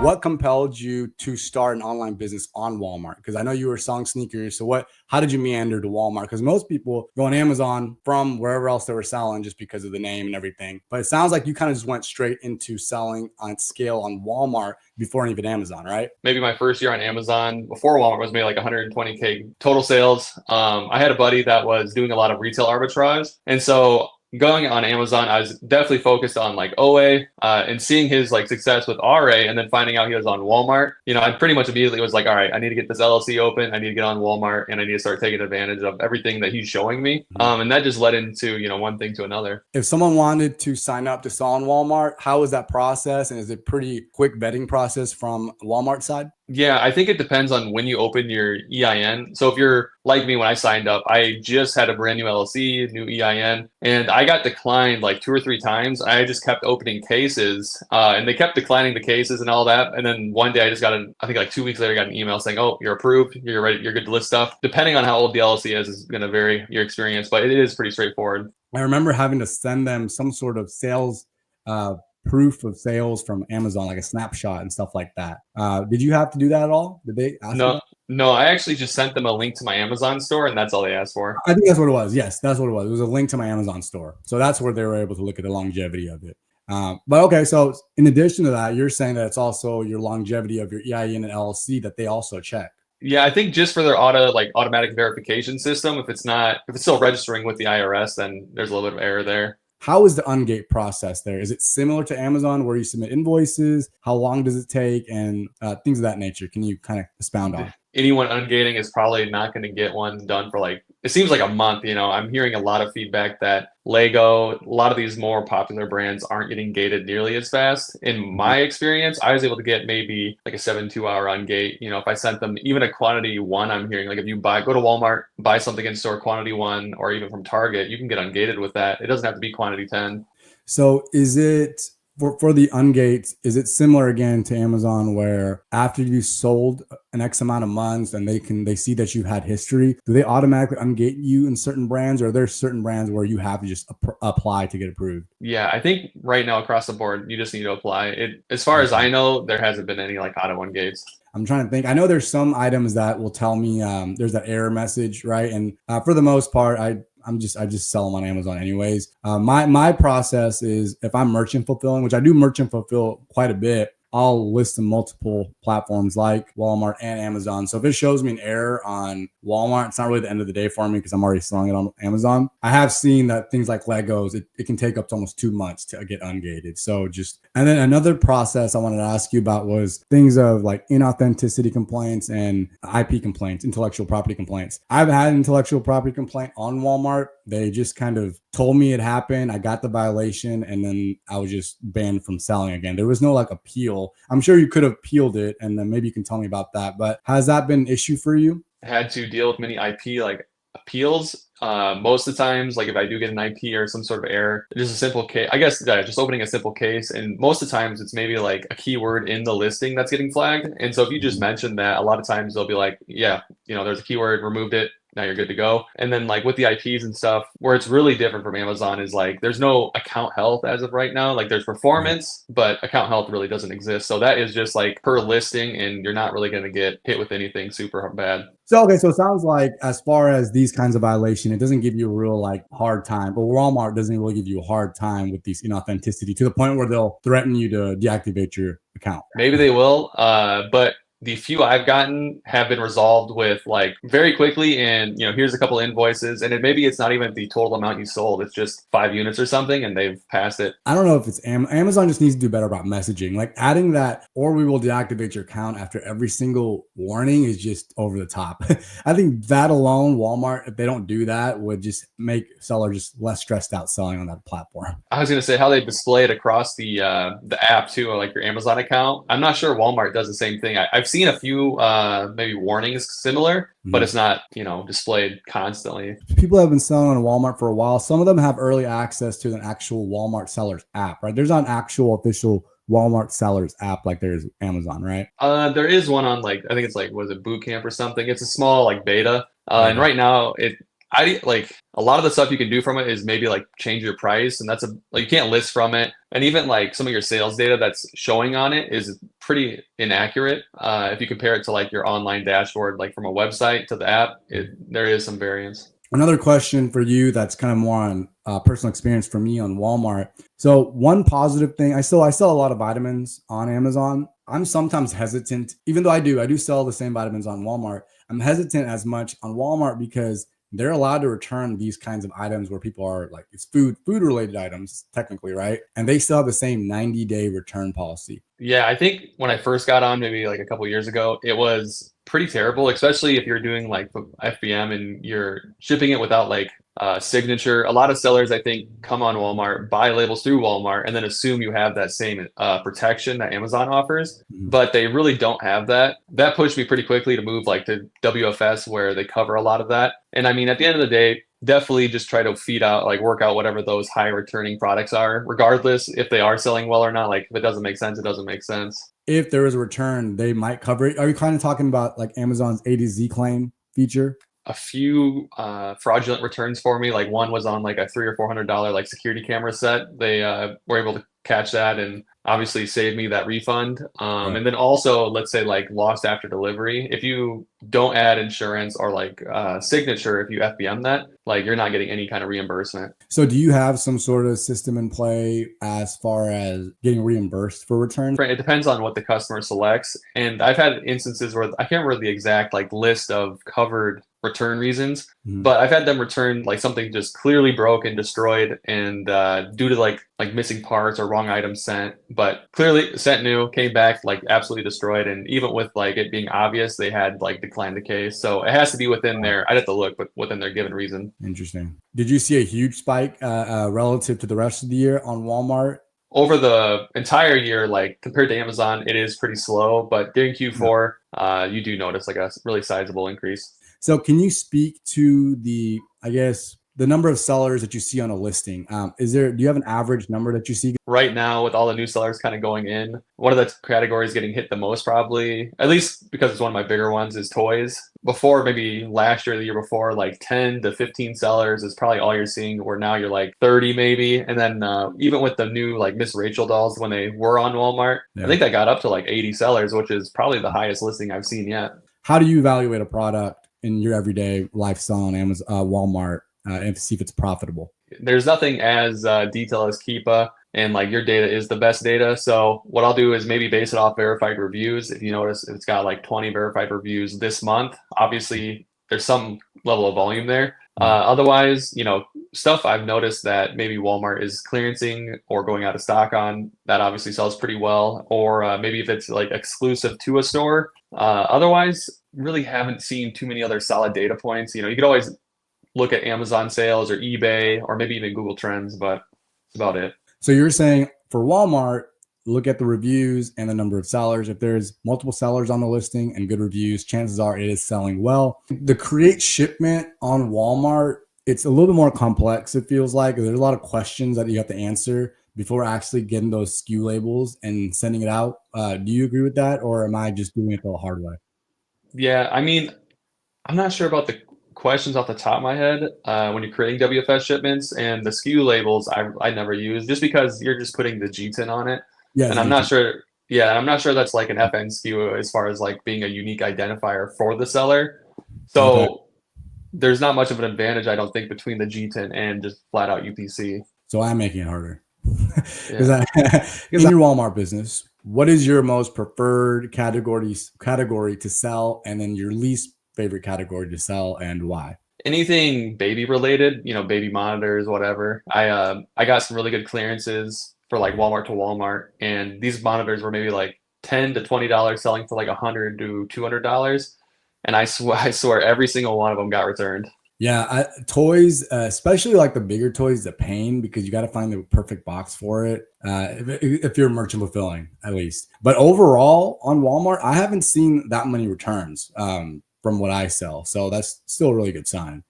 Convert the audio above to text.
What compelled you to start an online business on Walmart? Because I know you were selling sneakers. So how did you meander to Walmart? Because most people go on Amazon from wherever else they were selling just because of the name and everything. But it sounds like you kind of just went straight into selling on scale on Walmart before even Amazon, right? Maybe my first year on Amazon before Walmart was maybe like 120K total sales. I had a buddy that was doing a lot of retail arbitrage. And so going on Amazon, I was definitely focused on like OA and seeing his like success with RA and then finding out he was on Walmart. I pretty much immediately was like, all right, I need to get this LLC open. I need to get on Walmart and I need to start taking advantage of everything that he's showing me. And that just led into, one thing to another. If someone wanted to sign up to sell on Walmart, how is that process? And is it pretty quick vetting process from Walmart side? Yeah, I think it depends on when you open your EIN. So if you're like me, when I signed up, I just had a brand new LLC, new EIN, and I got declined like 2 or 3 times. I just kept opening cases, and they kept declining the cases and all that. And then one day I just I think like 2 weeks later, I got an email saying, "Oh, you're approved. You're ready. You're good to list stuff." Depending on how old the LLC is going to vary your experience, but it is pretty straightforward. I remember having to send them some sort of sales proof of sales from Amazon, like a snapshot and stuff like that. Did you have to do that at all? Did they ask you No, that? no, I actually just sent them a link to my Amazon store, and that's all they asked for. I think that's what it was. Yes, that's what it was. It was a link to my Amazon store. So that's where they were able to look at the longevity of it. But okay, so in addition to that, you're saying that it's also your longevity of your EIN and LLC that they also check. Yeah, I think just for their automatic verification system, if it's still registering with the IRS, then there's a little bit of error there. How is the ungate process there? Is it similar to Amazon where you submit invoices? How long does it take? And things of that nature. Can you kind of expound on? Anyone ungating is probably not going to get one done for it seems like a month. I'm hearing a lot of feedback that Lego, a lot of these more popular brands aren't getting gated nearly as fast. In my experience, I was able to get maybe like a 72-hour ungate. If I sent them even a quantity one, I'm hearing like if you go to Walmart, buy something in store quantity one, or even from Target, you can get ungated with that. It doesn't have to be quantity 10. So is it for the ungates, is it similar again to Amazon where after you sold an X amount of months and they see that you've had history, do they automatically ungate you in certain brands, or are there certain brands where you have to just apply to get approved? Yeah, I think right now across the board, you just need to apply it. As far as I know, there hasn't been any like auto ungates. I'm trying to think. I know there's some items that will tell me there's that error message, right? And for the most part, I just sell them on Amazon anyways. My process is if I'm merchant fulfilling, which I do merchant fulfill quite a bit, I'll list them multiple platforms like Walmart and Amazon. So if it shows me an error on Walmart, it's not really the end of the day for me because I'm already selling it on Amazon. I have seen that things like Legos, it can take up to almost 2 months to get ungated. So and then another process I wanted to ask you about was things of like inauthenticity complaints and IP complaints, intellectual property complaints. I've had an intellectual property complaint on Walmart. They just kind of told me it happened. I got the violation and then I was just banned from selling again. There was no like appeal. I'm sure you could have appealed it and then maybe you can tell me about that. But has that been an issue for you? Had to deal with many IP like appeals. Most of the times, like if I do get an IP or some sort of error, just a simple case, I guess just opening a simple case. And most of the times it's maybe like a keyword in the listing that's getting flagged. And so if you just mention that, a lot of times they'll be like, yeah, there's a keyword, removed it. Now you're good to go. And then like with the IPs and stuff, where it's really different from Amazon is like there's no account health as of right now. Like there's performance, but account health really doesn't exist. So that is just like per listing, and you're not really going to get hit with anything super bad. So okay, so it sounds like as far as these kinds of violation, it doesn't give you a real like hard time, but Walmart doesn't really give you a hard time with these inauthenticity to the point where they'll threaten you to deactivate your account. Maybe they will, but the few I've gotten have been resolved with like very quickly, and here's a couple invoices, and maybe it's not even the total amount you sold, it's just 5 units or something, and they've passed it. I don't know if it's Amazon just needs to do better about messaging, like adding that, or we will deactivate your account after every single warning is just over the top. I think that alone, Walmart, if they don't do that, would just make sellers just less stressed out selling on that platform. I was going to say how they display it across the app too, like your Amazon account. I'm not sure Walmart does the same thing. I've seen a few maybe warnings similar, but it's not displayed constantly. People have been selling on Walmart for a while. Some of them have early access to an actual Walmart sellers app, right? There's not an actual official Walmart sellers app like there is Amazon, right? There is one on I think it's was it Boot Camp or something? It's a small beta, and right now I like a lot of the stuff you can do from it is maybe change your price, and that's you can't list from it. And even some of your sales data that's showing on it is pretty inaccurate. If you compare it to like your online dashboard, like from a website to the app, there is some variance. Another question for you that's kind of more on personal experience for me on Walmart. So one positive thing, I sell a lot of vitamins on Amazon. I'm sometimes hesitant, even though I do sell the same vitamins on Walmart. I'm hesitant as much on Walmart because they're allowed to return these kinds of items where people are like, it's food related items technically, right? And they still have the same 90-day return policy. Yeah, I think when I first got on, maybe like a couple years ago, it was pretty terrible, especially if you're doing like FBM and you're shipping it without like signature. A lot of sellers, I think, come on Walmart, buy labels through Walmart, and then assume you have that same protection that Amazon offers, but they really don't have that. That pushed me pretty quickly to move like to WFS, where they cover a lot of that. And I mean, at the end of the day, definitely just try to work out whatever those high returning products are, regardless if they are selling well or not. Like if it doesn't make sense, it doesn't make sense. If there is a return, they might cover it. Are you kind of talking about like Amazon's A to Z claim feature? A few fraudulent returns for me. Like one was on like a $300 or $400 like security camera set. They were able to catch that and obviously save me that refund. Right. And then also, let's say like lost after delivery. If you don't add insurance or like signature, if you FBM that, like you're not getting any kind of reimbursement. So do you have some sort of system in play as far as getting reimbursed for returns? It depends on what the customer selects. And I've had instances where I can't remember the exact like list of covered return reasons, but I've had them return like something just clearly broken, destroyed, and due to like missing parts or wrong items sent, but clearly sent new, came back like absolutely destroyed, and even with like it being obvious, they had like declined the case. So it has to be within their, I'd have to look, but within their given reason. Interesting. Did you see a huge spike relative to the rest of the year on Walmart? Over the entire year, like compared to Amazon, it is pretty slow, but during Q4, you do notice like a really sizable increase. So can you speak to the, I guess, the number of sellers that you see on a listing? Do you have an average number that you see? Right now, with all the new sellers kind of going in, one of the categories getting hit the most, probably, at least because it's one of my bigger ones, is toys. Before, maybe last year, the year before, like 10 to 15 sellers is probably all you're seeing, where now you're like 30 maybe. And then even with the new like Miss Rachel dolls, when they were on Walmart, I think that got up to like 80 sellers, which is probably the highest listing I've seen yet. How do you evaluate a product in your everyday lifestyle on Amazon, Walmart, and to see if it's profitable? There's nothing as detailed as Keepa, and like your data is the best data. So what I'll do is maybe base it off verified reviews. If you notice, if it's got like 20 verified reviews this month, obviously there's some level of volume there. Otherwise, stuff I've noticed that maybe Walmart is clearancing or going out of stock on, that obviously sells pretty well. Or maybe if it's like exclusive to a store. Otherwise, really haven't seen too many other solid data points. You could always look at Amazon sales or eBay or maybe even Google Trends, but that's about it. So you're saying for Walmart, look at the reviews and the number of sellers. If there's multiple sellers on the listing and good reviews, chances are it is selling well. The create shipment on Walmart, it's a little bit more complex. It feels like there's a lot of questions that you have to answer before actually getting those SKU labels and sending it out. Do you agree with that, or am I just doing it the hard way? Yeah, I mean, I'm not sure about the questions off the top of my head when you're creating WFS shipments, and the SKU labels I never use, just because you're just putting the GTIN on it. Yeah, and I'm not sure. Yeah, I'm not sure that's like an FN SKU as far as like being a unique identifier for the seller. So there's not much of an advantage, I don't think, between the GTIN and just flat out UPC. So I'm making it harder. In your Walmart business, what is your most preferred category to sell, and then your least favorite category to sell, and why? Anything baby related, baby monitors, whatever. I got some really good clearances for like Walmart to Walmart, and these monitors were maybe like $10 to $20 selling for like $100 to $200, and I swear every single one of them got returned. Yeah, toys, especially like the bigger toys, the pain, because you got to find the perfect box for it. If you're merchant fulfilling, at least. But overall, on Walmart, I haven't seen that many returns from what I sell, so that's still a really good sign.